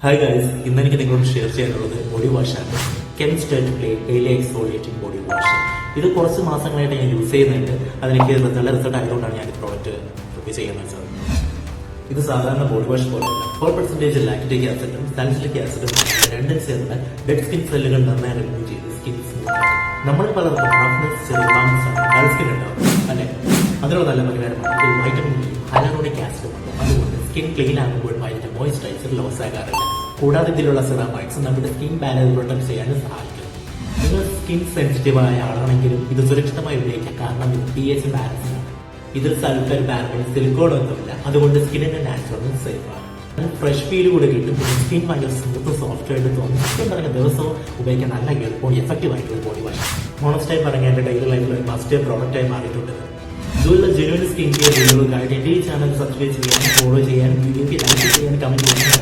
Hi guys, ഇന്ന് എനിക്ക് നിങ്ങളോട് ഷെയർ ചെയ്യാനുള്ളത് ബോഡി വാഷാണ്. Chemist at play daily exfoliating body wash. ഇത് കുറച്ച് മാസങ്ങളായിട്ട് ഞാൻ യൂസ് ചെയ്യുന്നുണ്ട്. അതെനിക്ക് നല്ല റിസൾട്ട് ആയതുകൊണ്ടാണ് ഞാൻ ഈ പ്രോഡക്റ്റ് റിവ്യൂ ചെയ്യുന്നത് വെച്ചത്. ഇത് സാധാരണ ബോഡി വാഷ് പോലെയല്ല. 4% ലാക്റ്റിക് ആസിഡും സാലിസിലിക് ആസിഡും രണ്ടും ചേർന്ന് ഡെഡ് സ്കിൻ സെല്ലുകൾ നന്നായി റിമൂവ് ചെയ്ത് സ്കിൻ സ്മൂത്ത്. നമ്മൾ പലർക്കും റഫ്നെസ്, ചെറിയ ബംസ് ആണ് ഡൾ സ്കിൻ ഉണ്ടാവും അല്ലെ. അതിനുള്ള നല്ല പരിഹാരമാണ് വൈറ്റമിൻ ഇ, ഹൈലൂറോണിക് ആസിഡും. അതുകൊണ്ട് സ്കിൻ ക്ലീൻ ആകുമ്പോൾ അതിന്റെ മോയ്സ്ചറൈസർ ലോസ് ആകാറില്ല. കൂടാതെ ഇതിലുള്ള സെറാമൈഡ്സ് നമ്മുടെ സ്കിൻ ബാരിയർ പ്രൊട്ടക്ട് ചെയ്യാനും സഹായിക്കും. നിങ്ങൾ സ്കിൻ സെൻസിറ്റീവ് ആയ ആളാണെങ്കിലും ഇത് സുരക്ഷിതമായി ഉപയോഗിക്കാം. കാരണം ഇത് pH ബാലൻസ് ആണ്. ഇതിൽ സൾഫർ, പാരബൻ, സിലിക്കോൺ ഒന്നുമില്ല. അതുകൊണ്ട് സ്കിന്നിന്റെ നാച്ചുറൽ സേഫ് ആണ്. ഫ്രഷ് ഫീൽ കൂടെ കിട്ടും. സ്കിൻ ഭയങ്കര സ്മൂത്ത്, സോഫ്റ്റ് ആയിട്ട് തോന്നും. സ്കിൻ പറഞ്ഞ ദിവസവും ഉപയോഗിക്കാൻ നല്ല എളുപ്പവും എഫക്റ്റീവ് ആയിട്ടുള്ള ബോഡി വാഷ്. മോണസ്റ്റൈൽ പറഞ്ഞ എന്റെ ഡെയിലി ലൈഫിൽ ഒരു മസ്റ്റ് പ്രോഡക്റ്റായി മാറിയിട്ടുണ്ട്. ഇതുള്ള ജെന്യുവൻ സ്കിൻ കെയർ വീഡിയോകൾക്കായിട്ട് എന്റെ ഈ ചാനൽ സബ്സ്ക്രൈബ് ചെയ്യാൻ, ഫോളോ ചെയ്യാൻ, വീഡിയോക്ക് ലൈക്ക് ചെയ്യാൻ, കമന്റ് ചെയ്യാൻ